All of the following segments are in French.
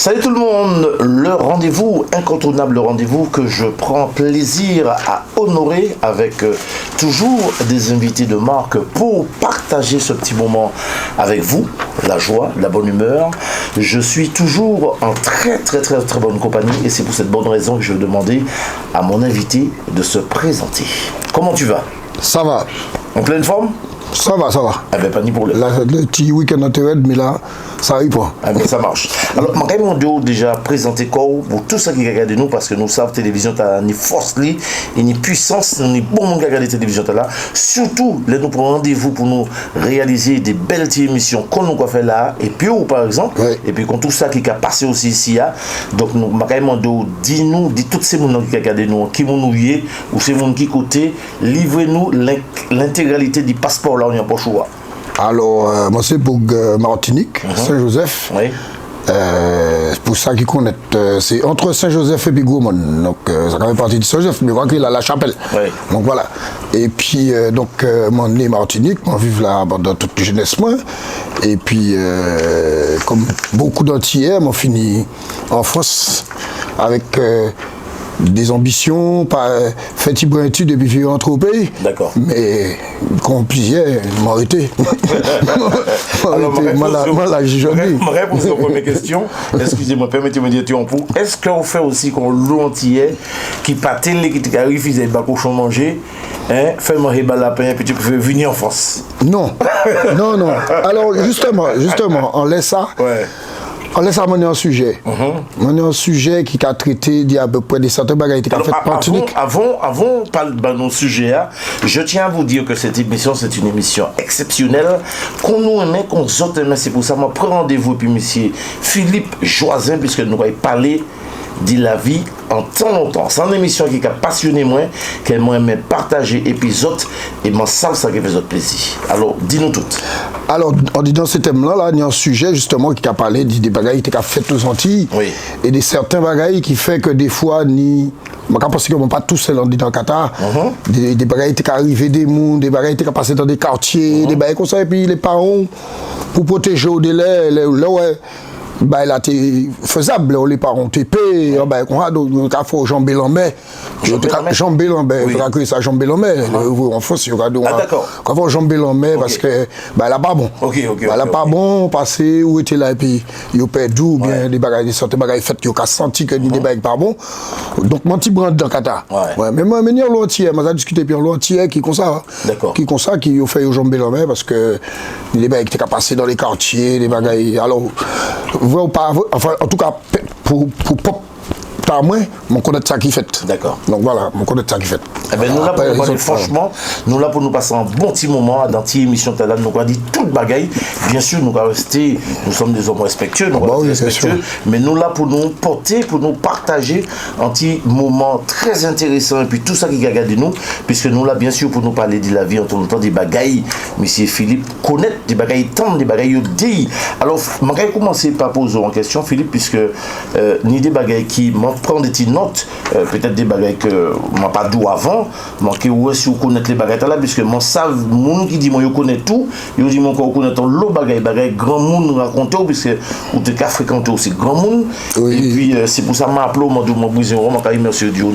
Salut tout le monde, le rendez-vous, incontournable rendez-vous que je prends plaisir à honorer avec toujours des invités de marque pour partager ce petit moment avec vous, la joie, la bonne humeur. Je suis toujours en très bonne compagnie et c'est pour cette bonne raison que je vais demander à mon invité de se présenter. Comment tu vas? Ça va. En pleine forme? Ça va, ça va. Eh bien, pas ni pour le petit week-end en théorie, mais là, ça arrive pas. Eh bien, ça marche. Alors, je vais déjà présenter pour tout ça qui regarde nous, parce que nous savons que la télévision a ni force, ni puissance, ni bon monde qui regarde la télévision là. Surtout, là, nous prenons rendez-vous pour nous réaliser des belles émissions qu'on nous a fait là, et puis, par exemple, oui. Et puis, quand tout ça qui a passé aussi ici, donc, nous avons dit tous ces gens qui regardent nous, qui nous y ou ces gens qui côté, livrez-nous l'intégralité du passeport. Alors, moi c'est pour Martinique, Saint-Joseph. Oui. Pour ça qui connaît, c'est entre Saint-Joseph et puis Gourmand. Donc ça fait partie de Saint-Joseph, mais voilà qu'il a la chapelle. Oui. Donc voilà. Et puis donc mon né Martinique, moi vive là dans toute la jeunesse moi. Et puis comme beaucoup d'Antillais, moi fini en France avec des ambitions, pas fait une étude et puis vivre entre au pays. D'accord. Mais quand pliait, m'arrêter. Moi là, j'ai jamais. Ma réponse à la première question, excusez-moi, permettez-moi de dire un peu. Est-ce qu'on fait aussi qu'on loue entier qui pâtait les qui arrivent, ils ont cochon manger, fait manger lapin et puis tu peux venir en France? Non. Non. Alors justement, on laisse ça. Ouais. On laisse amener un sujet. On a un sujet qui a traité d'il y a à peu près des certains bagages qui a fait Martinique. Avant de parler de nos sujets, je tiens à vous dire que cette émission, c'est une émission exceptionnelle. Qu'on nous aime, qu'on s'autre aime, c'est pour ça que je prends rendez-vous puis monsieur Philippe Joisin, puisque nous allons parler de la vie en tant longtemps. C'est une émission qui a passionné moi, qui m'a aimé partager épisode et m'en savent ça qui fait votre plaisir. Alors, dis-nous tout. Alors, en disant ce thème-là, il y a un sujet justement qui a parlé des bagailles qui a fait aux Antilles. Oui. Et de certains bagailles qui fait que des fois, je pense que pas tous dans le Qatar. Des bagailles qui arrivent des mondes, des bagailles qui passent dans des quartiers, des bagailles comme ça. Et puis les parents, pour protéger au délai, bah là c'est faisable les parents TP bah donc il faut jamber l'embé jamber l'embé que ça jamber l'embé en France il y aura quand faut jamber l'embé parce que bah là pas bon bah là pas bon passer où était là et puis il perdu bien des bagages des sortes de bagages fait il a senti que des bagages pas bon donc mon petit brand dans Qatar mais moi venir l'entier moi a discuté puis l'entier qui comme ça qui fait jamber l'embé parce que les bagages qui étaient passés dans les quartiers des bagages alors enfin, en tout cas, pour moi, mon connaît ça qui fait. D'accord. Donc voilà, mon connaît ça qui fait. Eh bien, nous là pour nous parler, franchement, nous là pour nous passer un bon petit moment dans cette émission là, nous allons dire toute bagaille. Bien sûr, nous allons rester, nous sommes des hommes respectueux, mais nous là pour nous porter, pour nous partager un petit moment très intéressant et puis tout ça qui regarde de nous, puisque nous là bien sûr pour nous parler de la vie en temps des bagailles. Monsieur Philippe connaît des bagailles tant des bagailles dit. Alors, je vais commencer par poser une question, Philippe, puisque ni des bagailles qui m'en prendre des petites notes, peut-être des bagages que je n'ai pas d'où avant, mais où si vous connaissez les bagages là, puisque moi, savent, mon qui dit, moi, je connais tout, je dis, moi, je connais l'autre bagages, grand monde raconté, puisque vous avez fréquenté aussi grand monde, et puis c'est pour ça que je m'appelle, je vais merci Dieu,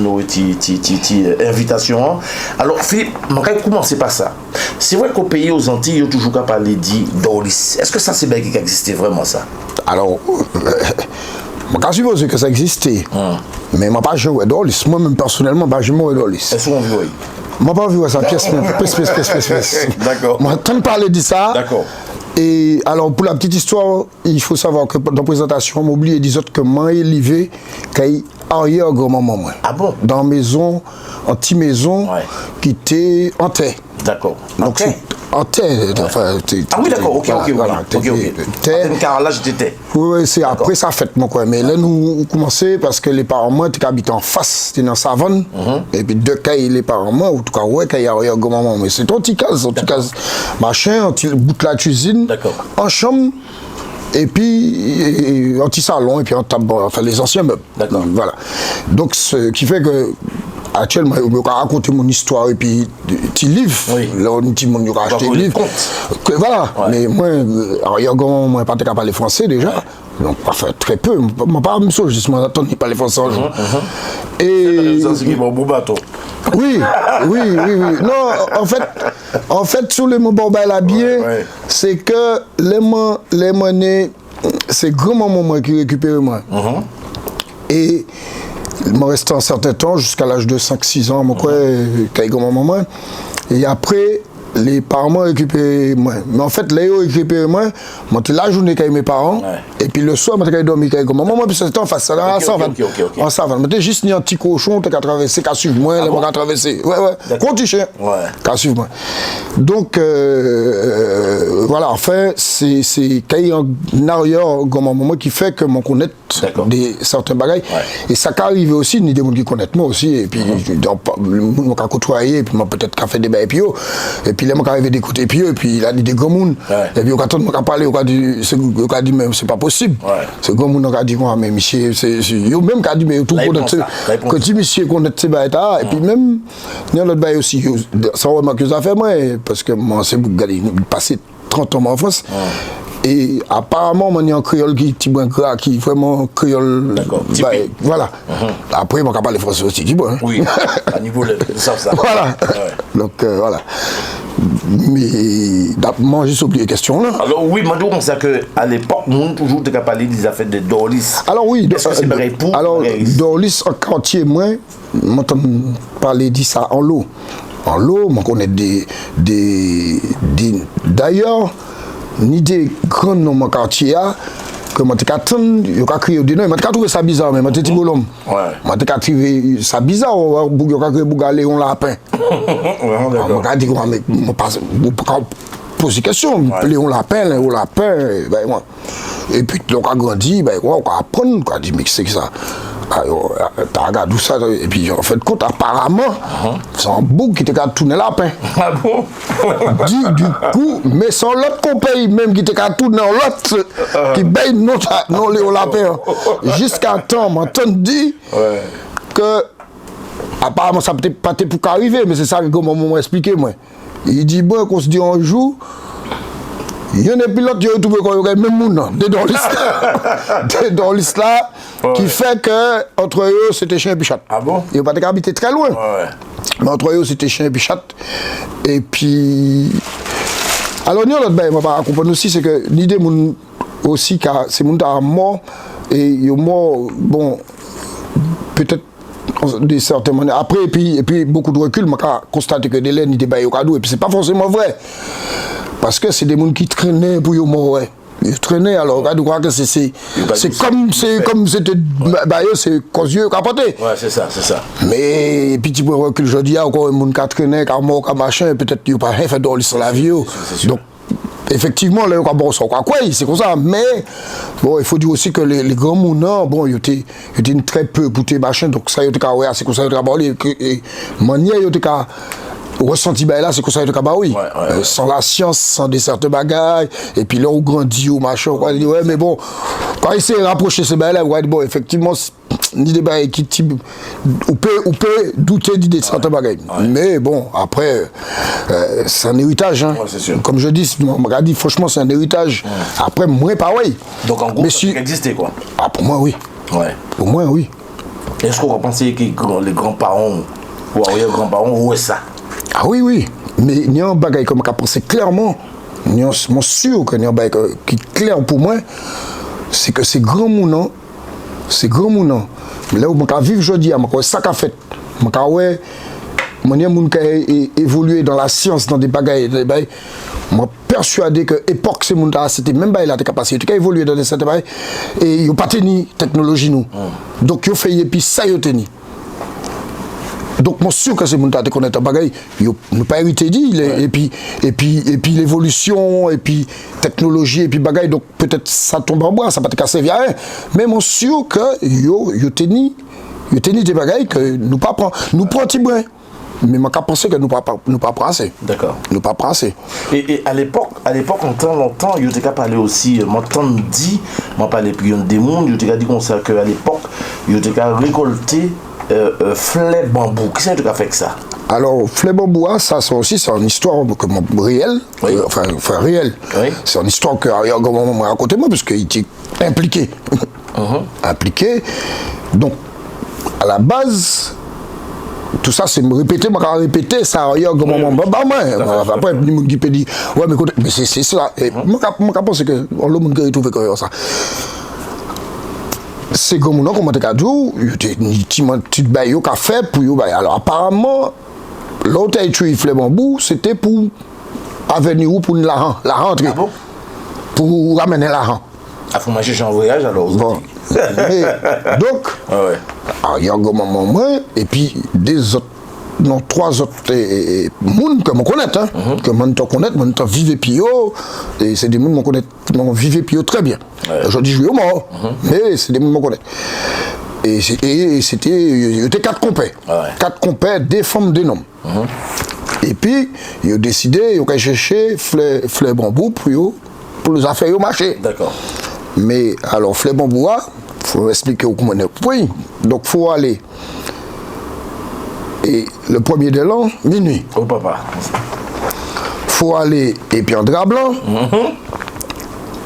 invitation. Alors, Philippe, je vais commencer par ça. C'est vrai qu'au pays, aux Antilles, il y a toujours qu'à parler d'Orlis. Est-ce que ça, c'est bien qui existait vraiment ça? Alors, je suppose que ça existait, mais je n'ai pas joué d'Orlis. Moi-même, personnellement, je n'ai pas joué d'Orlis. Est-ce qu'on vit? Je n'ai pas vu ça, pièce. D'accord. Moi, tant de parler de ça. D'accord. Et alors, pour la petite histoire, il faut savoir que dans la présentation, on oublie des autres que moi, il y avait arrière grand-maman. Ah bon? Dans une maison, en petite maison, qui était en terre. D'accord. Donc, en terre. Enfin, ah oui, d'accord, ok. Terre. Car là, j'étais. Oui, c'est après ça fait, moi, quoi. Mais là, nous commençons parce que les parents, moi, qui habitent en face, c'était dans Savane. Et puis, deux cas, les parents, moi, en tout cas, ouais, quand il y a arrière grand-maman. Mais c'est un petit case, machin, un petit bout de la cuisine. D'accord. En chambre. Et puis, un petit salon, et puis un table, enfin les anciens meubles. D'accord. Voilà. Donc, ce qui fait que, actuellement, je vais raconter mon histoire, et puis, petit livre. Oui. Là, on dit, on va acheter des livres. Voilà. Ouais. Mais moi, alors, moi, je ne parle pas parler français déjà. Ouais. Donc, enfin, très peu. Je pas même chose, justement, attendre pas les forces en jour. Et. C'est bon bateau. Oui. Non, en fait, sur le mot là bien, c'est que les monnaies, c'est grand moment qui récupère moi. Et il me reste un certain temps, jusqu'à l'âge de 5-6 ans, moi, grand moment. Et après, les parents m'ont récupéré moi. Mais en fait, les ont récupéré moi, je la journée avec mes parents, et puis le soir, je dormi avec maman. Moi, puis c'était en face, ça en savane. En savane. J'étais juste un petit cochon, tu as traversé, qui a suivi moi, qui a traversé. Ouais. Continue, qui a suivi moi. Donc, voilà, enfin, c'est qu'il y a un arrière, comme moment qui fait que je connais certains bagages. Et ça peut arriver aussi, ni des gens qui connaissent moi aussi, et puis, on a côtoyé, et puis peut-être qu'on fait des bails, et puis là, je suis arrivé d'écouter, et puis il a dit des grands monde. Et puis, quand on a parlé, on a dit, mais c'est pas possible. C'est grand monde, on a dit, mais monsieur, c'est. Yo même qui a dit, mais tout le monde, quand tu monsieur connaît ces bails, et puis même, il y a l'autre bail aussi, ça remarque que ça fait moi, parce que moi, c'est passé 30 ans en France. Et apparemment, il y a un créole qui est vraiment créole. D'accord. Voilà. Après, on va parler français aussi, qui bon. Oui, à niveau de ça. Voilà. Donc, voilà. Mais, moi, j'ai oublié la question là. Alors, oui, moi, je pense qu'à l'époque, nous, toujours, tu as parlé des affaires de Dorlis. Alors, oui. Est-ce que c'est pareil pour alors, Dorlis, en quartier, moi, j'entends parler de ça en l'eau. En l'eau, on connaît d'ailleurs, ni des grands noms dans quartier, que je suis crié au dénouement. Je suis trouvé ça bizarre, mais je suis bolom. Je suis trouvé ça bizarre, je suis crié Léon Lapin. Je dit, je pose des questions. Léon Lapin. Et puis, on a grandi, on a appris, on a dit, mais c'est que ça. T'as regardé tout ça, et puis en fait, compte, apparemment, c'est un bouc qui t'a tourné lapin. Ah bon? Du coup, mais sans l'autre compagnie, même qui t'a tourné l'autre, qui paye non les lapin. Jusqu'à temps, m'entend dit que, apparemment, ça peut-être pas pour qu'arriver, mais c'est ça que maman m'a expliqué, moi. Il dit, bon, qu'on se dit un jour, il y a des pilotes qui ont trouvé même monde dans l'islam qui fait que entre eux c'était chien et chat. Ah bon? Ils n'ont pas habité très loin. Mais entre eux c'était chien et chat. Et puis alors nous l'autre bail, moi pas comprendre aussi, c'est que l'idée aussi que c'est monde à mort et ils mort bon peut-être de certaines manières. Après et puis beaucoup de recul, moi constaté que des laines des bails au cadeau et puis c'est pas forcément vrai. Parce que c'est des gens qui traînaient pour mourir. Ils traînaient, alors je crois que c'est comme c'était c'est cause yeux capoté. Ouais, c'est ça. Mais petit peu recul, je dis encore des gens qui traînaient, qui mort, qui machin, peut-être qu'ils n'ont pas rien fait dans la vie. Donc effectivement, là, bon, c'est comme ça, mais bon, il faut dire aussi que les grands mounants, bon, ils étaient très peu pour tes machins, donc ça, c'est comme ça, et manière, ressenti là, c'est comme ça, sans la science, sans des certains bagages, et puis là, on grandit, ou machin, on dit, ouais, mais bon, quand il s'est rapproché ces bagages là, on dit, bon, effectivement, ni des bagages qui type, on peut douter de certains bagages. Mais bon, après, c'est un héritage, hein. Comme je dis, franchement, c'est un héritage. Après, moi, pareil. Donc, en gros, ça existait, quoi. Ah, pour moi, oui. Pour moi, oui. Est-ce qu'on va penser que les grands-parents, ou arrière-grands-parents, où est ça? Ah oui, mais il y a un bagage comme je pense clairement, je suis sûr qu'il y a un bagage qui est clair pour moi, c'est que c'est grand mounant, mais là où je vis aujourd'hui, je ça qu'a fait, je suis évolué dans la science, dans des bagages, je suis persuadé que l'époque, c'était même pas la capacité, tu as évolué dans certains bagages, et il n'y a pas tenu technologie nous. Donc il fait, et puis ça il a tenu. Donc, moi, sûr que c'est mon tas de connaître un bagage, il n'a pas hérité dit, et puis l'évolution, et puis technologie, et puis bagage, donc peut-être ça tombe en bois, ça va te casser via rien. Mais moi, sûr que il tenu des bagages que nous pas prend, nous prenons un petit brin. Mais je pense que nous pas prendre. D'accord. Nous pas prendre. Et à l'époque, en temps longtemps, il y a parlé aussi, m'entendre dit, m'en parler plus des mondes, il y a dit comme ça qu'à l'époque, il y a récolté fleurs bambou. Qui c'est qui a fait ça? Alors, Flebamboua, ça c'est aussi c'est une histoire réelle, oui. Enfin réelle. Oui. C'est une histoire que Ariel m'a raconté moi, parce qu'il était impliqué. Impliqué. Donc, à la base, tout ça c'est me répéter, moi répéter ça Ariel après, il me dit, ouais, mais c'est ça. Moi, je pense que on l'a trouvé comme ça. C'est comme nous, comme on t'a dit, il y a des petits bails qui ont fait pour eux. Alors, apparemment, l'autre étude Flebamboua, c'était pour avenir ou pour la rentrée. Ah bon? Pour ramener l'argent. Ah, faut marcher en voyage alors. Bon. Mais, donc, il y a un moment, et puis des autres, non, 3 autres monde que je connais, que je connais, je vivais pio, et c'est des monde que je vivais pio très bien. Je dis, je suis mort, mais c'est des monde que je connais. Et c'était, il y avait 4 compères. 4 compères, des femmes, des hommes. Et puis, ils ont décidé, ils ont cherché Flebamboua pour les affaires au marché. D'accord. Mais alors, Flebamboua, il faut expliquer comment on est. Oui, donc il faut aller. Et le 1er de l'an, minuit. Oh papa. Faut aller, et puis en drap blanc.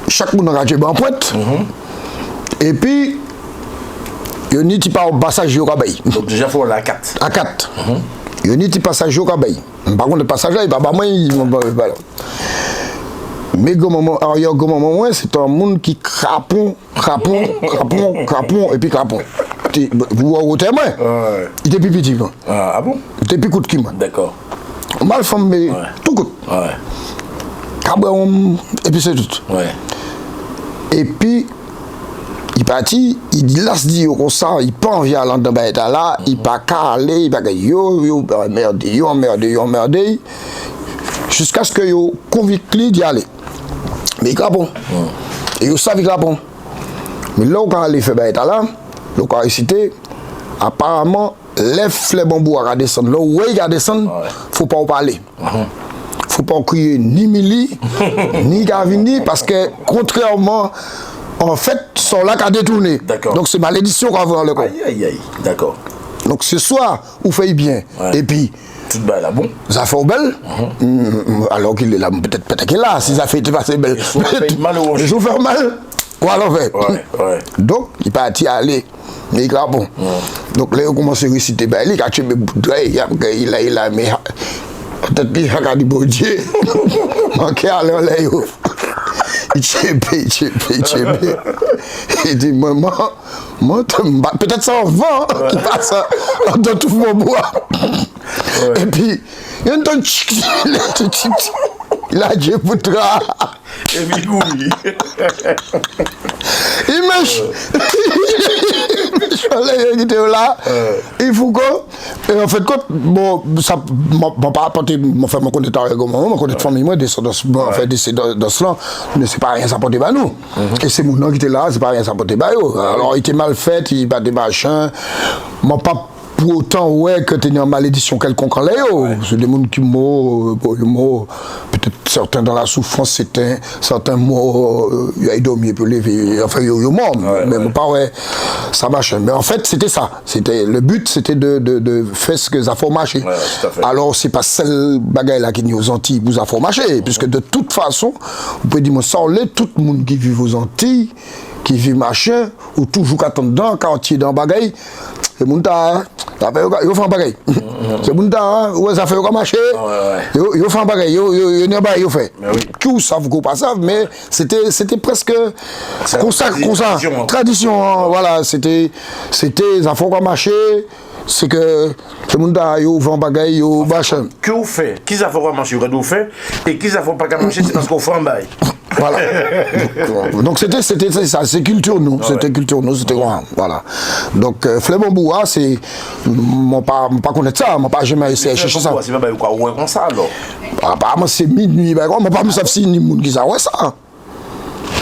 Chaque monde a raté en pointe. Et puis, il y a un petit passage au Rabaï. Donc déjà, il faut aller à 4. À 4. Il y a un petit passage au Rabaï. Par contre, le passage là, il va pas moi. Mais il y a un moment, c'est un monde qui crapon, et puis crapon. Vous voyez, il était plus petit. Ah bon? Il était plus court que moi. D'accord. Mal femme, mais tout court. Et puis c'est tout. Et puis, il partit, il dit là, dit comme ça, il pas envie d'aller dans le là, il pas qu'à aller, il pas qu'à yo merde, jusqu'à ce que yo convaincu d'y aller. Mais il crapon. Et il savait crapon. Mais là, quand il fait là, là, quand il cité, apparemment, les Flebamboua à descendre, là où il a descendre, faut pas en parler. Faut pas crier ni Mili, ni Gavini, parce que contrairement, en fait, sont là qu'à détourner. Donc c'est malédiction qu'on va dans le corps. Aïe, d'accord. Donc ce soir, vous faites bien. Et puis, tout belle là, bon. Ça fait belle. Alors qu'il est là, peut-être qu'il est là, si ça fait passer belle. Ils ont fait mal. Ou alors fait. Donc, il partit aller. Mais il a bon. Donc là, il commence à réciter. Il a tué mes bouts. Il a mis. Peut-être qu'il a dit bon Dieu. Manqué à l'heure là. Il tchébé. Il dit, maman, peut-être ça en vent qui passe dans tout mon bois. Et puis, il y a un temps, il a dit, poutra. Et puis, oui. Il mèche. Il était là. Il faut que, en fait, bon, ça m'a pas apporté, enfin, mon connaît avec moi, mon connaît famille, moi, en fait, dans cela, mais c'est pas rien ça porter à nous. Et c'est mon nom qui était là, c'est pas rien ça porter à eux. Alors, il était mal fait, il bat des machins. Moi, pas pour autant, ouais, que tu as une malédiction quelconque en l'air. C'est des gens qui mourent, peut-être certains dans la souffrance, certains mots, il y a dormi pour lever, enfin, ils morts, mais pas, ouais, ça marche. Mais en fait, c'était ça. Le but, c'était de faire ce que ça faut marcher. Alors, c'est pas celle bagaille là qui est aux Antilles pour ça faut marcher, puisque de toute façon, vous pouvez dire, sans tout le monde qui vit aux Antilles, qui vit machin, ou toujours qu'à ton dans quartier dans bagaille, c'est mon tas, ils font bagaille. C'est mon tas, ouais, ça fait comme marché, ils font bagaille, ils fait. Tout ça, vous ne savez pas, mais c'était presque comme ça, tradition, voilà, c'était, ça fait comme marché. C'est que tout le monde a eu bagaille, eu machin. Que vous faites? Qui ça fait pas marcher? Vous faites? Et qui ça fait pas marcher? C'est parce qu'on fait un bail. Voilà. Donc c'était ça, c'est culture nous, c'était culture nous, c'était grand. Voilà. Donc Flebamboua, c'est mon pas connaître ça, mon pas jamais essayé chercher ça. C'est pas quoi ouais comme ça alors. Apparemment c'est minuit, bah moi pas me savent si ni monde qui ça ouais ça.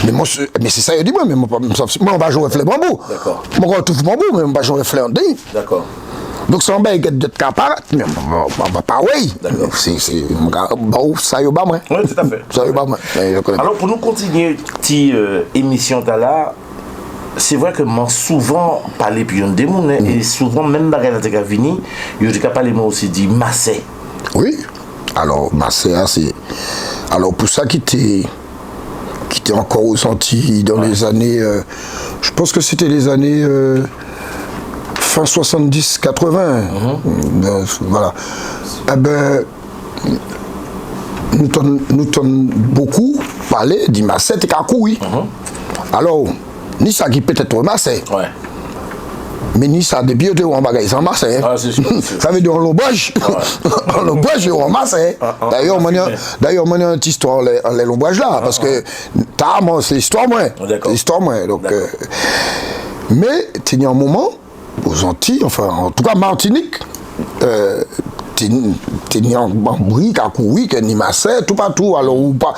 Mais c'est ça il dit moi mais moi on va jouer Flebamboua. D'accord. Moi tout Flebamboua mais on va jouer Flebamboua. D'accord. Donc c'est un bail de caparat, mais pas oui. C'est bon, ça y est pas moi. Oui, tout à fait. Ça y est pas moi. Alors pour nous continuer cette émission là, c'est vrai que moi souvent parler puis des monde et souvent même bagarre la teka vini yo te parler moi aussi dit Massé. Oui. Alors Massé c'est alors pour ça qui était encore ressenti dans les années je pense que c'était les années fin 70 80 voilà. Eh ben nous t'en beaucoup parlé dit Massé et Kakoui. Alors ni ça qui peut être Massé. Ouais. Mais ni ça depuis de en bagaille sans Marseille. Ah, c'est sûr. Ça veut dire on l'ombrage. On l'ombrage en Marseille. D'ailleurs on a une petite histoire les l'ombrage là parce que c'est l'histoire moins. C'est l'histoire moins donc mais il y a un moment aux Antilles enfin en tout cas Martinique t'es en bruit qu'à courir que ni Marseille tout partout alors ou pas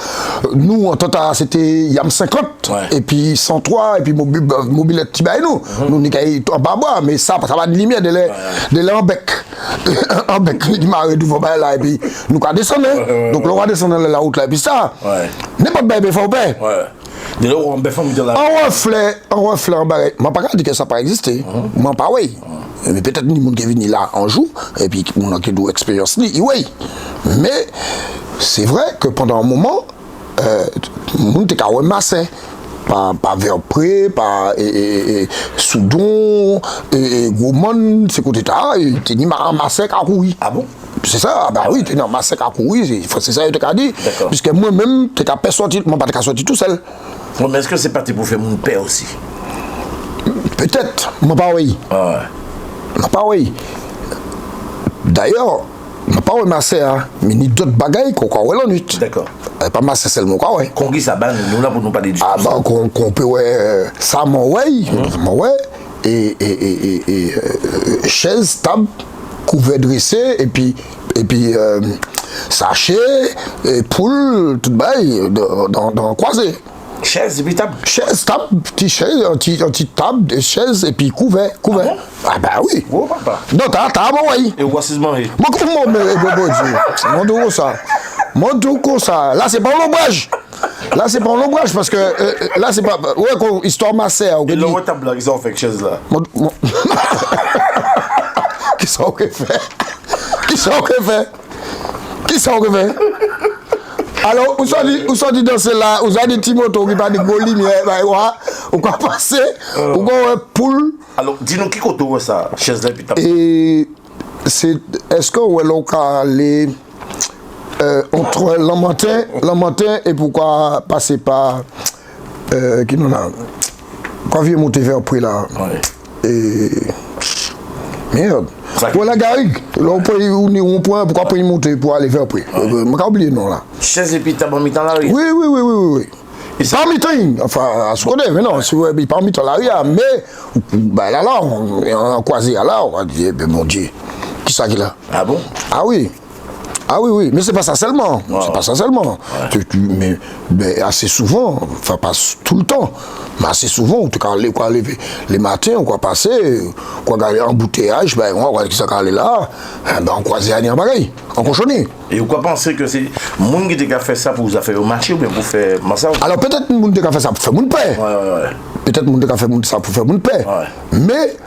nous en total c'était Yam 50 et puis 103 et puis mobilette Tibaï nous n'y en bas mais ça va de lumière de l'air en bec il m'a arrêté devant là et puis nous qu'à descendre donc on va descendre la route là et puis ça n'importe quoi il faut faire de là on beffon de là on reflet en bas m'a pas dit que ça pas existé moi pas oui mais peut-être ni monde qui venu là en jour et puis on a qui do expérience ni oui mais c'est vrai que pendant un moment monde était quand même massé par Verpré par Soudon et Goumon c'est côté là et t'es ni massé à courir. Ah bon c'est ça bah oui t'es ni massé à courir c'est ça je te dit puisque moi même t'es pas sorti moi pas sorti tout seul. Mais est-ce que c'est parti pour faire mon père aussi? Peut-être moi pas oui. Non, pas oui. D'ailleurs, je ne pas Massé, mais ni d'autres bagailles qu'on voit la nuit. D'accord. Pas Massé seulement quoi, ouais. Qu'on ça ban, nous là pour nous parler du ah bah qu'on peut ouais ça mon ouais, et chaise, table, couvert dressé et puis sachet, et poule, tout bail dans croisé. Chaise et puis table. Chaise, table, petite chaise, petite table, des chaises et puis couvert. Ah bah oui. Oh papa. Non, t'as oui. Et voici ce manger. Moi comment mon Dieu ça. Mon Dieu ça. Là c'est pas l'ombrage. Là c'est pas l'ombrage parce que là c'est pas ouais histoire Massé. Et le table là ils ont fait chaise là. Qui ça aurait fait? Qui ça fait? Alors, vous sont dit dans cela, vous avez dit Timoto qui parle de Goli, mais on va passer, on va poule. Alors, dis-nous qui côté ça, chaise là, puis et c'est, est-ce qu'on va aller entre Lamentin et pourquoi passer par, qui nous a, quand vient monter vers près là, et merde. Pour la garrigue, on pourquoi pas y monter pour aller vers près. Je n'ai oublié non là. Chaise et puis t'as pas mis dans la rue. Oui. Et ça mi-temps, enfin, à ce qu'on est, mais non, c'est pas mi-temps l'arrière, mais bah, là, on a croisé là, on va dire, ben mon Dieu, qui ça qui là? Ah bon? Ah oui, mais c'est pas ça seulement, mais assez souvent, enfin pas tout le temps, mais assez souvent, on te les matins, on va passer, on va aller en embouteillage, ben on va qui ça aller là, ben on croise aller en bagaille, en cochonné. Et vous pensez que c'est monde qui a fait ça pour vous faire au marché ou bien pour faire massa? Alors peut-être monde qui a fait ça pour faire mon paix. Peut-être monde qui a fait ça pour faire mon paix. Mais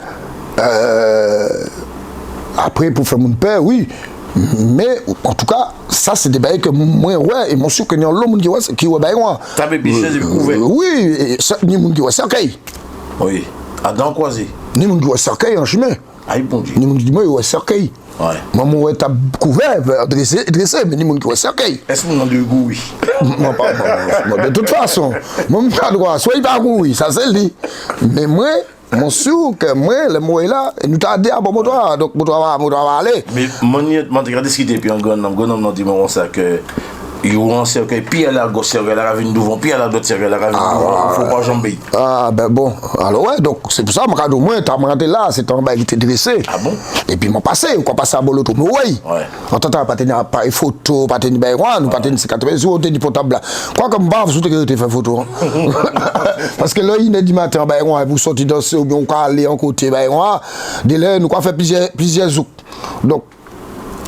après pour faire mon paix, oui. Mais en tout cas, ça c'est des bails que moi ouais et mon sûr que n'y a l'homme qui ouais bail moi. T'as bébé chaise couvert. Oui, et ça ni monde qui ouais cercueil. Oui. À dents croisées. Ni monde qui ouais cercueil en chemin. Aïe bon Dieu. Ni monde qui ouais cercueil. Moi ouais t'as couvert dressé mais ni monde qui ouais cercueil. Est-ce que mon de goût oui. Non pas de toute façon, moi pas droit, soit il pas oui, ça c'est lui. Mais moi mon sûr que moi le mot est là et nous t'a dit à bon moto donc moto va aller. Mais mon regardé ce qui était puis un gonhomme dit moi ça que il y a un cercueil, puis il y a la gauche cercueil, la ravine devant, puis il y a la d'autres cercueil, la ravine devant, il faut pas jamber. Ah ben bon, alors ouais, donc c'est pour ça que au moins t'as rentré là, c'est un bail qui était dressé. Ah bon? Et puis m'en passé, ou quoi passer à Boloto, mais ouais. En tant que pas tenir appareil photo, pas tenir bail, nous pas tenir 80 jours, tenir portable là. Quoi comme bah vous te faire photo. Parce que là il est du matin bail vous sortir danser ou bien on aller en côté bail dès là nous quoi faire plusieurs zouk. Donc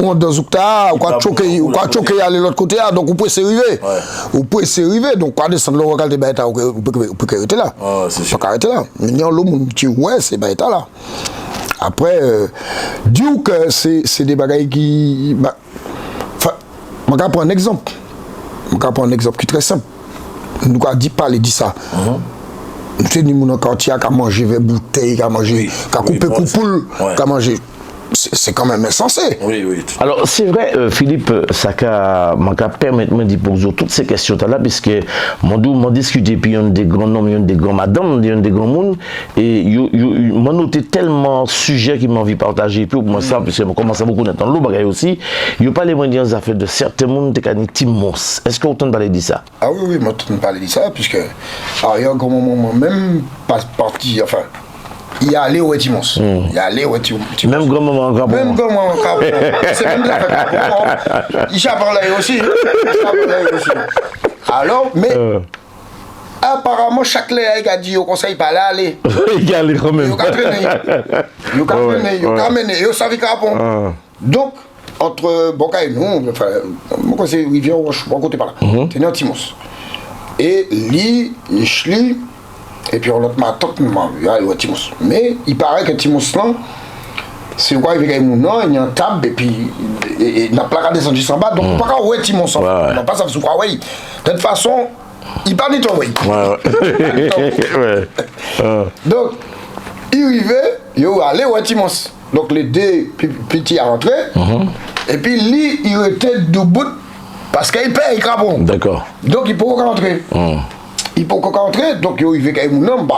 ou dans Zoukta, ou quoi choquer aller l'autre côté, donc vous pouvez s'arriver. Vous pouvez s'arriver, donc pas descendre le recal de Baïta, vous pouvez arrêter là. Pas arrêter là. Mais il y a l'homme qui ouais, c'est Baïta là. Après, dire que c'est des bagailles qui. Je vais prendre un exemple. Je vais prendre un exemple qui est très simple. Nous avons dit parler de ça. Nous sommes dans un quartier qui a mangé des bouteilles, qui a mangé, qui a coupé coupoule, qui a mangé. C'est quand même insensé. Oui, oui. Alors, c'est vrai, Philippe, ça m'a permis de dire pour vous toutes ces questions-là, puisque m'ont discuté, puis il y a des grands noms, il y a des grands madames, il y a des grands mondes, et m'ont noté tellement de sujets qui m'ont envie de partager, puis pour moi, ça, puisque je commence à beaucoup d'entendre l'eau, bagaille aussi, il n'y a pas les moyens d'affaires de certains mondes, qui ont des timos. Est-ce qu'on entend parler de ça? Ah oui, oui, m'entend parler de ça, puisque, il y a un grand moment, même pas parti, enfin, il y a allé au Timos. Il y a allé au Timos. Même grand-maman encore. Même grand-maman encore. C'est même de la fête. Il parlé aussi. Alors, mais apparemment, chaque léa a dit au conseil pas aller. Il y a allé quand même. Il y a mené. Il savait qu'à bon. Donc, entre Boka et nous, enfin, moi, c'est Rivière, je suis pas côté par là. C'est un Timos. Et lui, Chli. Et puis on a Timos. Mais il paraît que Timos là, c'est quoi il y a une table et puis il n'a pas descendu jusqu'en bas, donc on ne peut pas voir Timos. On n'a pas ça sur quoi oui. De toute façon, il parle de toi oui. Donc, il arrivait, il allait au Timos. Donc les deux petits à rentrer. Et puis lui, il était debout parce qu'il paye il crapon. D'accord. Donc il peut rentrer. Il peut rentrer, donc il veut qu'il y ait un homme,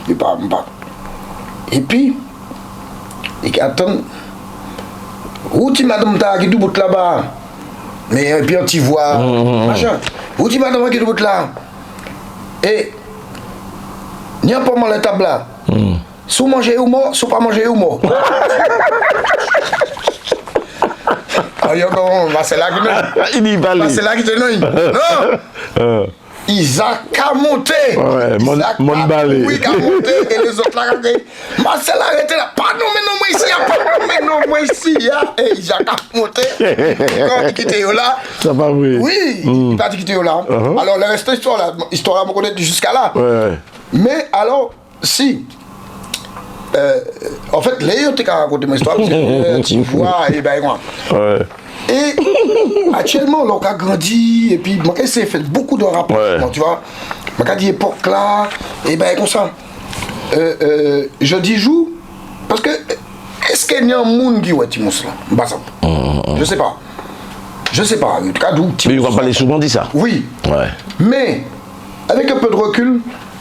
il pas. Et puis, il attend. Où tu madame qui est debout là-bas? Mais puis tu vois, machin. Où tu madame qui est debout là? Et, il n'y a pas mal de table là. Si vous mangez ou mort, si vous pas manger ou mort. C'est là qui non. C'est là qui te non. Isaac a monté. Mon balai. Oui, a monté. Et les autres là, Marcel a arrêté là. Pas non, mais moi ici. Et Isaac a monté. Quand il quitté là. Ça va, oui. Oui, il a quitté là. Alors, le reste de l'histoire là, je connais jusqu'à là. Mais alors, si. En fait, Léo, tu as raconté mon histoire. Tu vois, et ben, moi. Et actuellement, on a grandi, et puis on s'est fait beaucoup de rapports, tu vois. On a dit époque là, et ben comme ça. Je dis joue, parce que est-ce qu'il y a un monde qui est Timos là? Je sais pas. Je sais pas. En tout cas, d'où mais on va parler souvent de ça. Oui. Mais, avec un peu de recul,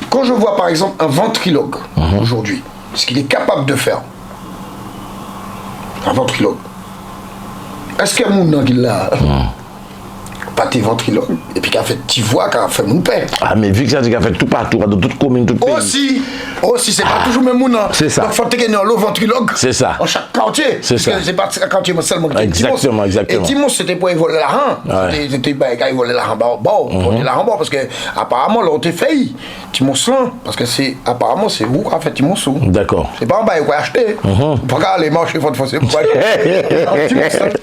quand je vois par exemple un ventriloque aujourd'hui, ce qu'il est capable de faire, un ventriloque. Est-ce qu'il y a un monde qui l'a pas tes ventriloques et puis qui a fait tu vois qui a fait mon père. Ah mais vu que ça a fait tout partout dans toute commune tout pays. Aussi c'est pas toujours même monde. C'est ça. Donc faut que le ventriloque. C'est ça. En chaque quartier. C'est ça. C'est pas un quartier seulement qui exactement. Et Timos c'était pour voler l'argent. C'était pas il voler l'argent voler l'argent parce que apparemment l'on était failli. Timos là parce que c'est apparemment c'est vous qui a fait Timos. D'accord. C'est pas en bas il faut acheter. Pas aller marcher faut forcer pour aller.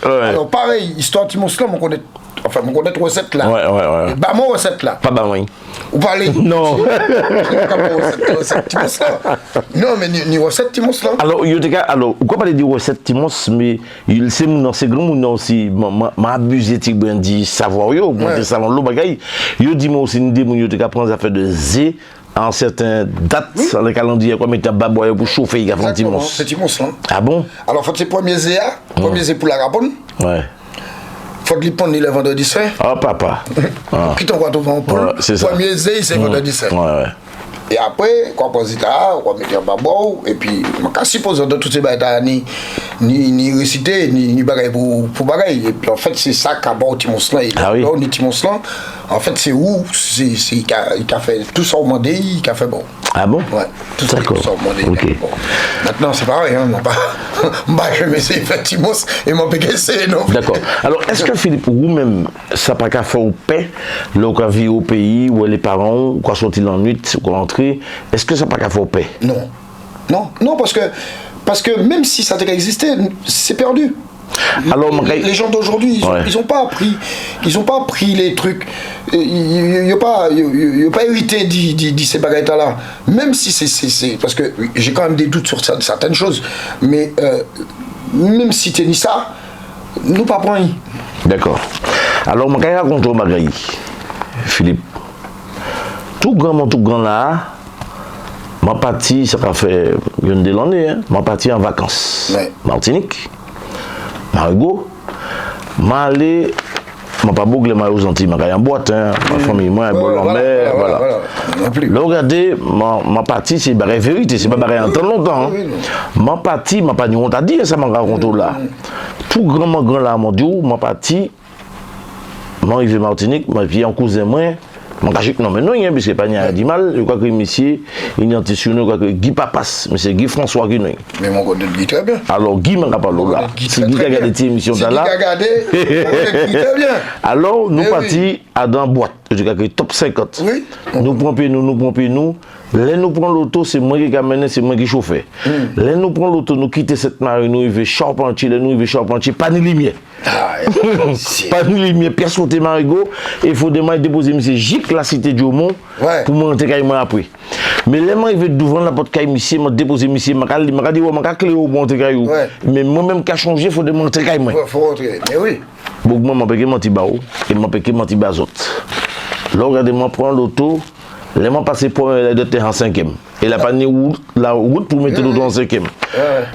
Alors pareil histoire Timos là on connaît. Enfin, on connaît recette là. Ouais. Bah, mon recette là. Pas bah, oui. Vous parlez. Non. Recette Timos là. Non, mais ni recette Timos là. Alors, pourquoi parler de recette Timos, mais c'est grand moun aussi, m'a abusé de brandi savoir yo, mon salon l'eau bagaille. Yo dit moi aussi, nous yo te prendre affaire de zé. En certaines dates, dans le calendrier, comme il y a baboye pour chauffer, il y a un Timos. C'est Timos là. Ah bon? Alors, faut que c'est premier zé, premier zé pour la rapone. Ouais. Faut que l'ipon le vendredi saint. Oh papa. Qui t'envoie tout en poule. Premier zé, c'est vendredi saint. Ouais. Et après, quoi poser là, quoi mettre un babou, et puis, je suppose que tous ces bagailles, ni réciter, ni bagaille pour bagaille. Et puis, en fait, c'est ça qu'a bon Timos là. Ah oui. Là, Timos là, en fait, c'est où, il a fait tout ça au monde, il a fait bon. Ah bon? Ouais, tout ça au monde. Ok. Bon. Maintenant, c'est pareil, hein, non pas. Je vais essayer de faire Timos et mon PKC, non. D'accord. Alors, est-ce que Philippe, vous-même, ça n'a pas qu'à faire au paix, là, qu'on vit au pays, où les parents, quoi sortir en nuit, quoi rentrer, est-ce que ça n'a pas qu'à faire au paix? Non, parce que même si ça devait exister, c'est perdu. Alors, les gens d'aujourd'hui, ils ont pas appris les trucs. Ils n'ont pas hérité de ces bagailles-là. Même si c'est parce que j'ai quand même des doutes sur certaines choses. Mais même si tu dis ça, nous pas prendre. D'accord. Alors, je vais raconter un bagaille, Philippe. Tout grand là, ma partie, ça fait une de l'année, ma partie en vacances. Ouais. Martinique, Marigot, m'aller, m'a pas bouclé aux Antilles, m'a en boîte, ma famille, moi, voilà. Là, regardez, ma partie, c'est la vérité, c'est pas pareil en temps longtemps. Ma partie, m'a pas dit honte à dire, ça m'a raconté là. Tout grand là, mon Dieu, ma partie, m'a arrivé Martinique, m'a vie en cousin, moi. Non, mais non, parce que pas de mal. Je crois que monsieur, il est sur nous, je crois que Guy Papas, mais c'est Guy François qui n'est. Mais mon côté de Guy très bien. Alors, Guy m'a pas là. Si Guy a regardé cette émission là. Guy très bien. Alors, nous partis à dans boîte. Je crois que top 50. Oui. Nous prenons nous. Là, nous prenons l'auto, c'est moi qui amène, c'est moi qui chauffe. Là, nous prenons l'auto, nous quittons cette marée, nous arrivons Charpentier, pas de lumière. Pas de lumière, pièce côté Marigot, il faut déposer M. Gic, la cité du Mont, pour monter carrément après. Mais là, je vais devant la porte de monsieur, je déposer monsieur, je vais dire, je vais clé au monter carrément. Mais moi-même, qui a changé, il faut démonter carrément. Il faut rentrer, mais oui. Donc, moi, je vais monter bao, et je vais monter bazot. Là, regardez-moi, prendre l'auto. Là, je passe pour de terre en 5e. Et là, pas la route pour mettre l'auto en 5e.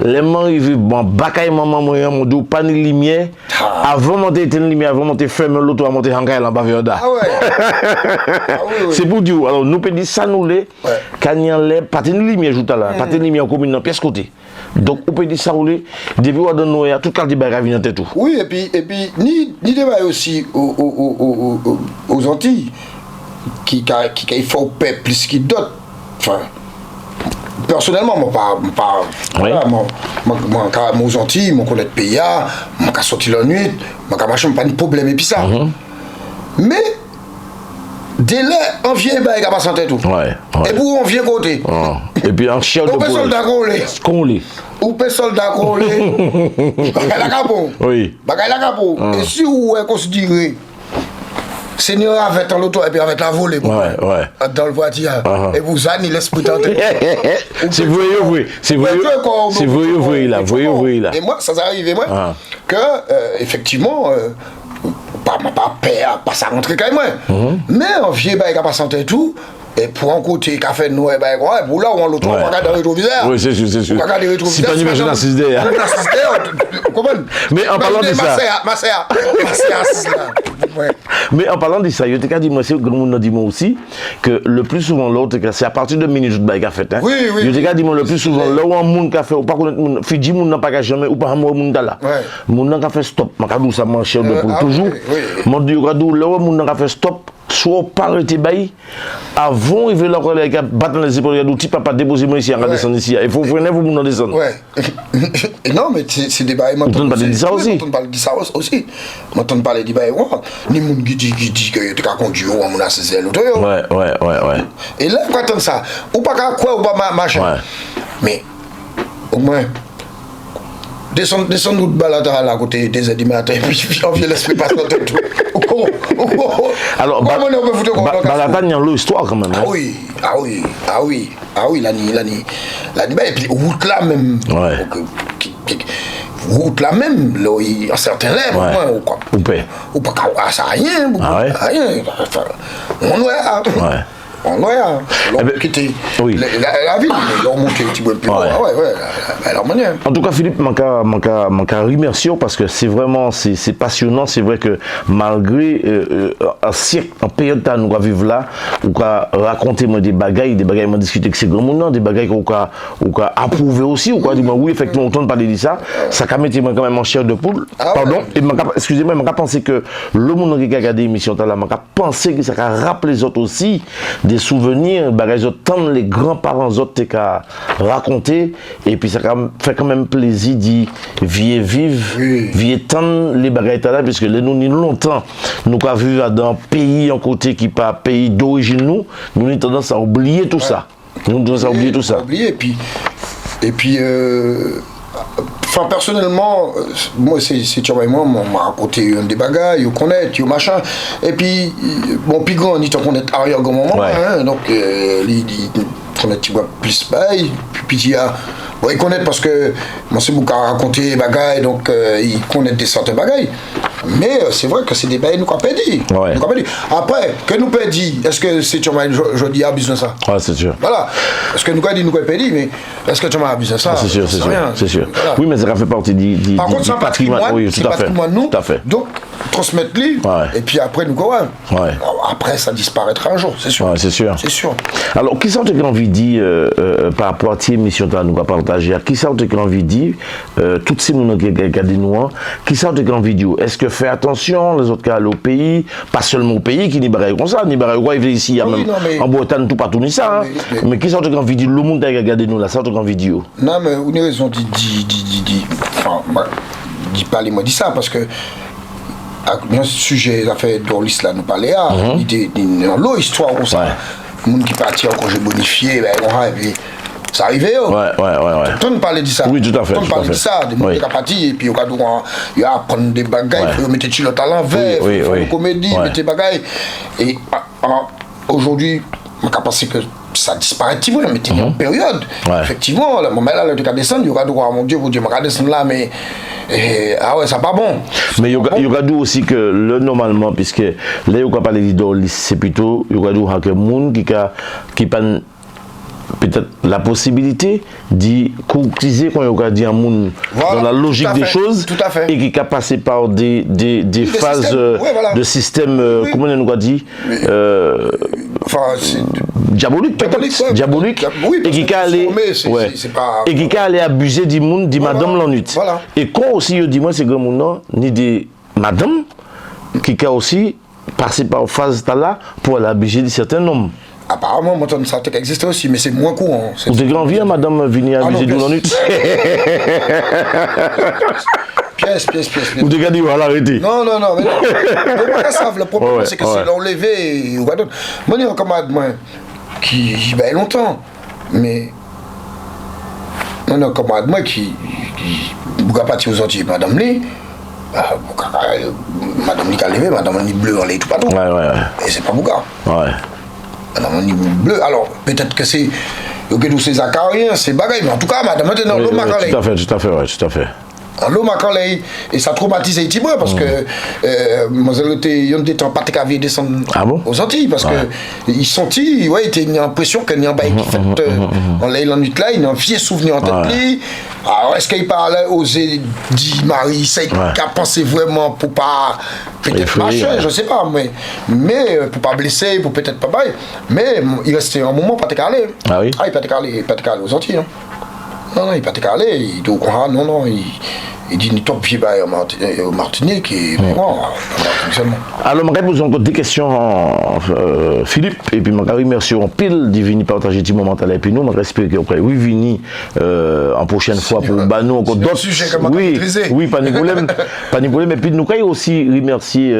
Là, je arrive, bon, bakaille maman, mon dos, pas de lumière. Avant de monter une lumière, avant de monter fermer l'auto, à monter en caille en bas vers là. C'est pour dire, alors nous pouvons dire ça, nous, quand il y a pas de lumière, pas de lumière commune dans pièce côté. Donc, on peut dire ça, depuis qu'on donne nous, tout le débat vient en tête. Oui, et puis, ni débat aussi aux Antilles. Qui faut paix plus qu'il d'autres. Enfin, personnellement, moi, aux Antilles, moi, connais le pays, moi, quand sorti la nuit, moi, quand machin, pas de problème, et puis ça. Mais, dès là, on vient, il n'y a pas santé tout. Et pour on vient côté. Et puis, en chien de poule. On peut soldat qu'on ou peut soldat qu'on l'est. Bagaille la capot. Oui. Bagaille la capot. Et si vous est considéré, Seigneur avec l'auto et puis avec la volée dans le voiture et vous allez l'esprit tenter. C'est vrai. C'est vrai là. Et moi ça arrive moi que effectivement pas ça rentrer quand même. Mais en vieux bail pas santé tout. Et pour un côté, café de Noël, pour là où on l'autre, on regarde le rétroviseur. Oui, c'est sûr. On regarde le rétroviseur. C'est pas une image d'assisté. Mais en parlant de ça. Mais en parlant de ça, je t'ai dit, moi, c'est que dit moi aussi, que le plus souvent, l'autre, c'est à partir de minutes de bail fait. Oui. Je t'ai dit, moi, le plus souvent, là où un monde café, ou pas connaître, Fidji, moun n'a pas jamais, ou pas un monde là. Moun n'a pas fait stop. Ma cadou, ça mange cher de pour toujours. Mon Dieu, là où moun n'a pas fait stop. Soit par le bail, avant il veut leur collègue battre les épaules, il dit papa déposer moi ici, on va descendre ici. Il faut freiner vous nous descendre. Non mais c'est des bails. On entend parler de ça aussi. On entend parler de ça aussi. On entend parler de bails. Ni moun qui dit que tu as conduit ou on a saisi l'auto. Ouais. Et là quand on ça, ou pas quoi ou pas machin. Mais au moins descendre nous de balade à côté des heures du matin et puis on vient l'esprit passer dans tout. Alors, Balatan, il y a l'histoire quand même. Ah oui, l'année, et puis route là même. Route là même, là, il y a certains lèvres, ou pas ça rien, rien. On doit. On a quitté la ville, ils ont monté un petit peu plus loin. En tout cas, Philippe, je remercie parce que c'est vraiment c'est passionnant. C'est vrai que malgré un siècle, en période où nous vivons là, on a raconté des bagailles, on a discuté avec ces grands mondes, des bagailles qu'on a approuvé aussi, on a dit oui, effectivement, on entend parler de ça. Ça a mis quand même en chair de poule. Pardon, excusez-moi, je pense que le monde qui a regardé l'émission, je pense que ça a rappelé les autres aussi. Des souvenirs, tant les grands-parents autres qu'à raconter, et puis ça fait quand même plaisir d'y vivre tant les bagages là, puisque nous longtemps, nous avons vu dans un pays en côté qui pas pays d'origine, nous avons tendance à oublier tout ça. Nous avons tendance à oublier tout ça. Et puis Enfin, personnellement, moi, c'est tu vois, moi, on m'a raconté des bagailles, on connaît, tu machin. Et puis, bon, puis grand, on dit qu'on est arrière grand moment, hein, donc, il connaît, tu vois, plus bail, puis il y a. Bon, ils connaissent parce que moi c'est beaucoup à raconter des bagailles, donc ils connaissent des sortes de bagailles. Mais c'est vrai que c'est des bagailles nous qu'on peut dire. Ouais. Après, que nous peut dire, est-ce que c'est tu m'as je dis à besoin ça? Ouais, c'est sûr. Voilà. Parce que nous qu'on dit nous qu'on peut dire, mais est-ce que tu m'as besoin ça? C'est sûr, c'est sûr. C'est sûr. Voilà. Oui, mais ça fait partie du Par contre, c'est un patrimoine, oui, tout à fait. Nous, tout à fait. Donc, transmettre lui, et puis après nous quoi? Ouais. Après, ça disparaîtra un jour, c'est sûr. Ouais, c'est sûr. C'est sûr. Alors, qui ça que envie de dire par rapport à cette émission que nous avons partagée, qui ça que envie de dire, toutes ces gens qui regardent nous, qui ça que envie de dire, est-ce que fait attention, les autres cas au pays, pas seulement au pays, qui n'y barrent comme ça, n'y barrent quoi, il ici, il y a même en Bretagne, tout partout, ni ça, mais qui ça que envie de dire, le monde qui regarde nous là, ça que envie de dire. Non, mais vous avez raison, enfin, dis pas les mots, dis ça, parce que dans ce sujet, la fait d'Orlis là, nous parlait, il y a l'eau histoire comme ça. Le monde qui partit en congé bonifié, et puis ça arrivait. Ouais. Tout le monde parlait de ça. Oui, tout à fait. Tout le monde parlait de ça, des monde qui parti, et puis il y a apprendre des bagailles, il faut mettre le talent à l'envers, il faut une comédie, mettre des bagailles. Et aujourd'hui, je pense que ça disparaît, mais c'était une période. Effectivement, le moment là, le cas descendre, il y aura droit, mon Dieu, je vais descendre là, mais. Ah ouais, ça pas bon. Mais il y aura aussi que le normalement, puisque là, il y a pas les leaders, c'est plutôt, il y aura que monde qui pas peut-être la possibilité d'y courtiser quand il y a dit un monde dans la logique des choses et qui a passé par des phases de système, comment on nous a dit, diabolique peut-être, diabolique, et qui a allé et qui a allé abuser du monde, dit madame l'ennui. Et quand aussi je dis moi c'est grand monde ni des madame qui a aussi passé par phase là pour aller abuser de certains hommes. Apparemment, moi, ça existe aussi, mais c'est moins courant. Vous avez grand vie, madame venir abuser de l'ennui. Pièce. Vous avez dit, voilà, arrêtez. Non, mais non. Le problème, c'est que c'est l'enlevé. Moi, il y a un camarade, qui y va longtemps, mais. Non, un camarade, qui vous a parti aux Antilles, madame Lee. Madame Lee qui a levé, madame Lee bleu, on est tout partout. Et c'est pas Bouga. Madame Lee bleu, alors peut-être que c'est. Que ces acariens, c'est bagaille, mais en tout cas, madame, maintenant, l'eau m'a tout à fait. L'eau m'a et ça traumatise les petits parce que moi j'étais en pas de descendre aux Antilles parce que ils sentis il y a l'impression qu'il y a un bail qui fait on l'a la nuit là il y a un vieux souvenir en tête alors est-ce qu'il parle oser dire Marie c'est qu'a pensé vraiment pour pas peut-être marcher je sais pas mais pour pas blesser pour peut-être pas bail mais il restait un moment pas te caler il pas te caler aux Antilles non, il n'est pas calé, il est au courant, non, il dit ni top pied au Martinique et bon, alors, je vais poser encore des questions Philippe, et puis je remercie en pile de venir partager des moments avec puis nous, je respecte qu'après, oui, venir en prochaine fois pour nous encore d'autres sujets oui, pas de problème, et puis nous allons aussi remercier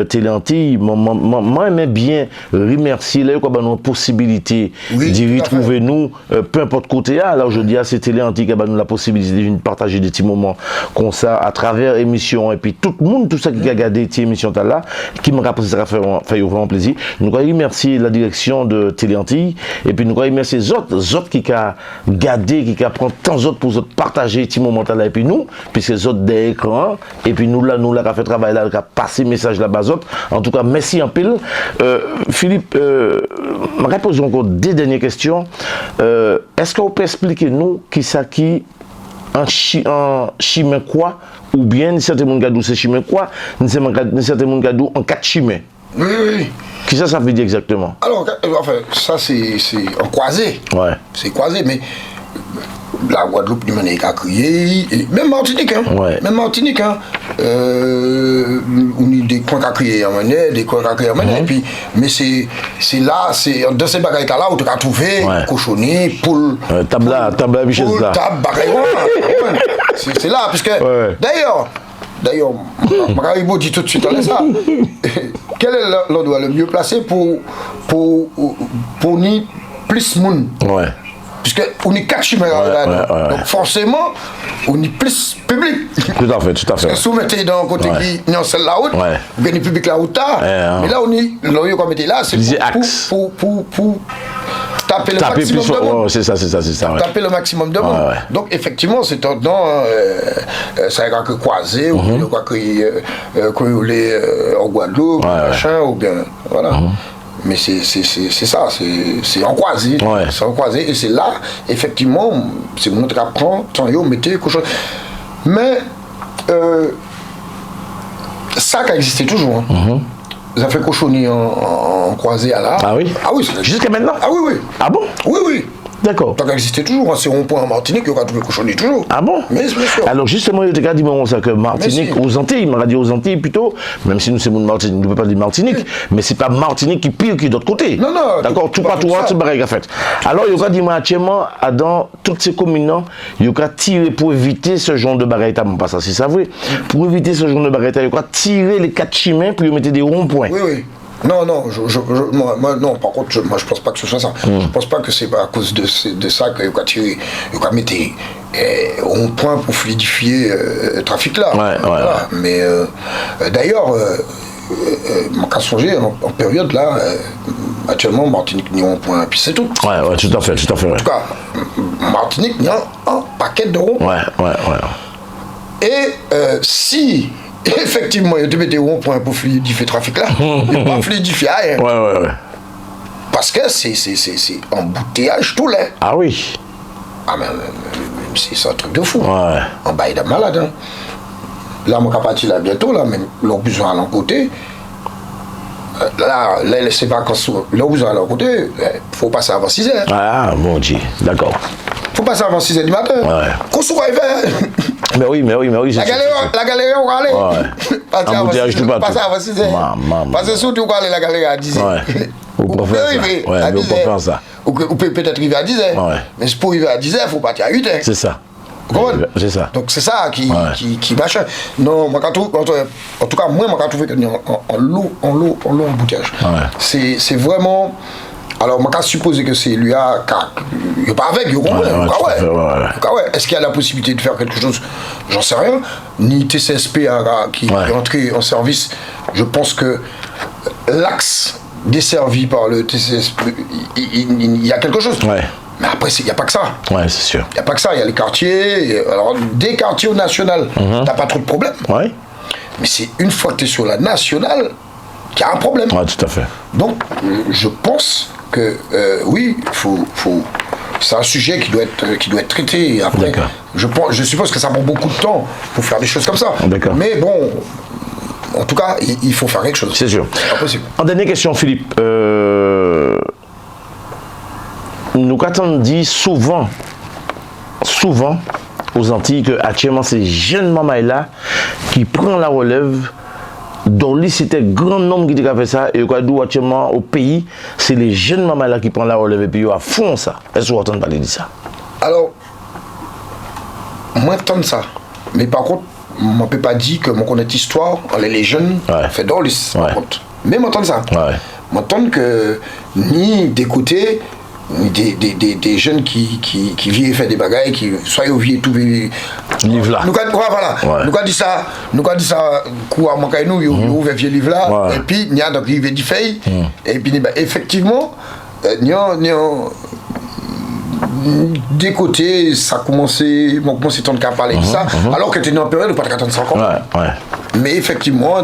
Téléantilles, moi j'aime bien remercier là, qu'on a une possibilité d'y retrouver nous, peu importe côté, alors je dis à c'est Téléantilles qui a nous la possibilité de venir partager des petits moments comme ça à travers émission et puis tout le monde tout ça qui a regardé cette émission là qui me rappelle ça fait vraiment plaisir nous remercier la direction de Téléantilles et puis nous remercier les autres qui a regardé qui a prend tant d'autres pour partager ces moments là et puis nous puisque les autres des écrans et puis nous là qui a fait travail là qui a passé message là bas en tout cas merci en pile Philippe je vais poser encore des dernières questions est-ce qu'on peut expliquer nous qui ça qui un chimé quoi ou bien certains monde gadou c'est chimé quoi certains monde gadou en quatre chimé oui qui ça veut dire exactement alors enfin ça c'est en croisé c'est croisé mais la Guadeloupe du manière a crié même Martinique on a des coins à crier en manière des coins à crier en manière et puis mais c'est là c'est dans ces bagailles là où tu as trouvé cochonnet poule table bichette là c'est là parce que d'ailleurs Mararibo dit tout de suite ça quel est l'endroit le mieux placé pour ni plus monde puisqu'on est 4 chimères donc forcément, on est plus public. Tout à fait, tout à fait. Parce que si vous mettez dans le côté qui est en selle la route, vous gagnez public la route tard, mais là, on est, qu'on mettez là, c'est pour taper le maximum de monde. C'est ça. Taper le maximum de monde. Donc, effectivement, c'est tendance, ça ira que croiser, ou bien quoi que les en Guadeloupe, machin, ou bien, voilà. Mais c'est ça, c'est en croisé. C'est en croisé, et c'est là, effectivement, c'est notre apprend, tant yo, mettez quelque chose. Mais, ça qui a existé toujours. Ça fait cochonner en croisé à là. Ah oui? Ah oui. Jusqu'à maintenant? Ah oui. Ah bon? Oui. D'accord. Ça existait toujours, c'est rond-point en Martinique, il y aura trouvé cochonner toujours. Ah bon? Mais bien sûr. Alors justement, il y a dit bon, ça que Martinique, aux Antilles, il m'a dit aux Antilles plutôt, même si nous sommes Martinique, nous ne pouvons pas dire Martinique, mais c'est pas Martinique qui pire que d'autre côté. Non. D'accord, tout pas tout pareil qu'a fait. Alors il y a dit moi actuellement, dans toutes ces communes, il y a tiré pour éviter ce genre de bagaille, pas ça, c'est ça vrai. Pour éviter ce genre de bagaille, il y a tiré les 4 chemins pour y mettre des ronds-points. Oui. Non, moi, non, par contre, moi je pense pas que ce soit ça. Je pense pas que c'est à cause de ça qu'il y a mettre un point pour fluidifier le trafic là. Voilà. Mais d'ailleurs, mon cas songer en période là, actuellement Martinique n'y a un point, puis c'est tout. Ouais, tout à fait. En tout cas, Martinique n'y a un paquet de ronds. Ouais. Et si effectivement, il y a des ronds-points pour fluidifier le trafic là. Il n'y a pas fluidifier rien. Ouais. Parce que c'est embouteillage tout là. Ah oui. Ah, mais c'est un truc de fou. Ouais. En bas, il est malade. Hein. Là, mon parti là bientôt, là, même l'on besoin à l'un côté. Là, c'est pas quand l'on besoin à l'un côté, il faut passer avant 6 h. Ah, mon Dieu, d'accord. Il faut passer avant 6 h du matin. Ouais. Qu'on soit arrivé. Mais oui. La galerie, on va aller. Passer avant 6 h. Parce que surtout, on va aller la galerie à 10 h. Ouais. Vous pouvez faire ça. Ou peut-être arriver à 10 h. Ouais. Mais pour arriver à 10 h, il faut partir à 8 h. C'est ça. C'est ça. Donc c'est ça qui machin. Non, moi, en tout cas, moi, quand je trouve que en lot embouteillage. C'est vraiment. Alors, moi, quand je suppose que c'est lui, il n'est pas avec, il ouais. Est-ce qu'il y a la possibilité de faire quelque chose? J'en sais rien. Ni TCSP qui est entré en service. Je pense que l'axe desservi par le TCSP, il y a quelque chose. Ouais. Mais après, il n'y a pas que ça. Ouais, c'est sûr. Il n'y a pas que ça. Il y a les quartiers. Alors, des quartiers au national, t'as pas trop de problème. Ouais. Mais c'est une fois que tu es sur la nationale qu'il y a un problème. Ouais, tout à fait. Donc, je pense que, oui, c'est un sujet qui doit être traité. Après, je suppose que ça prend beaucoup de temps pour faire des choses comme ça. D'accord. Mais bon, en tout cas, il faut faire quelque chose. C'est sûr. C'est pas possible. En dernière question, Philippe. Nous avons dit souvent aux Antilles que actuellement ces jeunes mamans là qui prennent la relève. Dans lui, c'était un grand nombre qui a fait ça. Et actuellement au pays, c'est les jeunes mamans là qui prennent la relève et puis ils à fond ça. Est-ce que vous entendez parler de ça? Alors, moi j'entends ça. Mais par contre, on ne peut pas dire que mon connaît l'histoire, les jeunes fait dans l'histoire. Par contre. Mais m'entendre ça. M'entendre que ni des côtés, des jeunes qui vivent et font des bagailles, qui soient au vieux tout livre là. Nous avons dit ça, quoi, nous ouvert vieux livre là, et puis il y a donc il y a des feuilles, et puis effectivement, il y a des côtés, ça a commencé à parler de ça, alors que tu es en période où pas de 45 ans. Mais effectivement,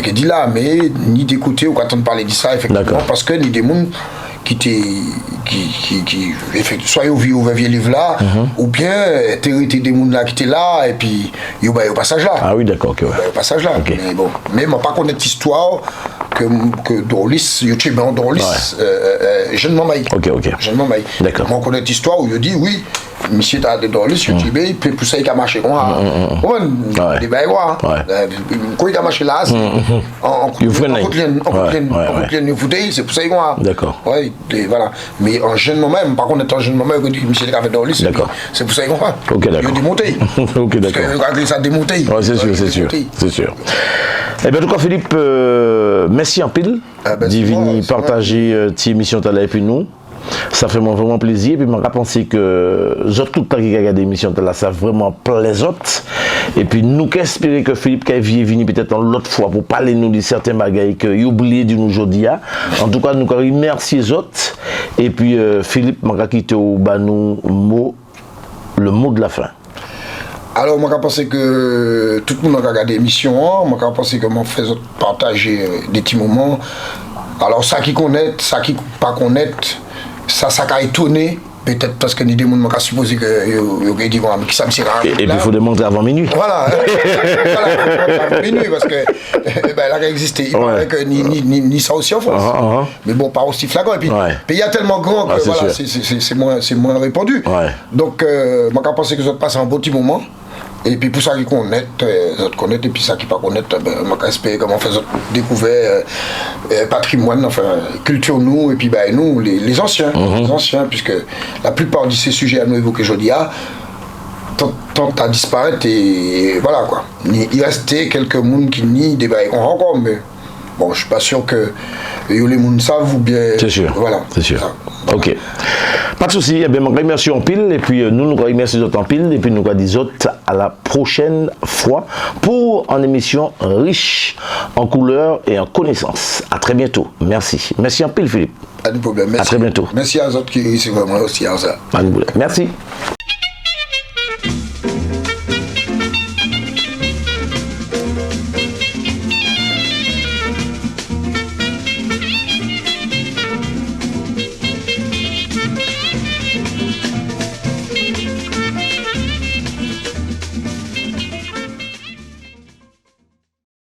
je dis là, mais ni des côtés où on parler de ça, effectivement, parce que ni des mondes qui soit au vieux livre là, ou bien t'es des mondes là qui étaient là, et puis il y a au passage là. Ah oui, d'accord, ok. Au passage là. Okay. Mais bon, même pas connaître l'histoire que Dorlis, YouTube, Dorlis, jeune mamaï. Ok. Jeune mamaï. D'accord. Moi, on connaît l'histoire où il dit oui. Monsieur t'a de Dorlis, YouTube, il peut pousser qu'à marcher. Des bails, quand il a marché là, en c'est pour ça qu'il a. D'accord. Oui, voilà. Mais en jeune moment, par contre, en jeune moment, monsieur t'a fait Dorlis, c'est pour ça qu'il a. Ok, d'accord. Il a démonté. Ok, d'accord. Il a démonté. Oui, c'est sûr. Eh bien, en tout cas, Philippe, merci en pile. Divini partager cette émission avec nous. Ça fait vraiment plaisir. Puis, je pense que tout le temps qui regarde l'émission, ça vraiment plaisant. Et puis, nous espérons que Philippe Cavier vienne peut-être l'autre fois pour parler nous de certains bagailles qu'il oublié de nous aujourd'hui. En tout cas, nous remercions les autres. Et puis, Philippe, je vais quitter le mot de la fin. Alors, je pense que tout le monde a regardé l'émission. Je pense que je fais partager des petits moments. Alors, ça qui connaît, ça qui pas connaît, ça a étonné. Peut-être parce que nous des gens qui supposé que dit qui ça me sert à rien. Et puis il faut démontrer avant minuit. Voilà. Avant minuit parce que là il existait. Il paraît que ni ça aussi en France. Mais bon, pas aussi flagrant. Et puis il y a tellement grand que voilà, c'est moins répandu. Donc moi je pense que ça passe un beau petit moment. Et puis pour ça qui connaissent, les autres connaissent, et puis ça qui pas connaissent, je espère comment faire découvrir patrimoine, enfin culture nous, et puis nous, les anciens, puisque la plupart de ces sujets à nous évoquer aujourd'hui, tendent à disparaître, et voilà quoi. Il restait quelques mondes qui nient des bails encore, mais bon, je suis pas sûr que les gens savent ou bien. C'est sûr. Voilà. C'est sûr. Voilà. Ok. Pas de souci. Eh bien, je remercie en pile. Et puis, nous remercions les autres en pile. Et puis, nous disons autres à la prochaine fois pour une émission riche en couleurs et en connaissances. À très bientôt. Merci. Merci en pile, Philippe. Pas de problème. Merci. À très bientôt. Merci à eux autres qui sont vraiment aussi à ça. Pas de problème. Merci.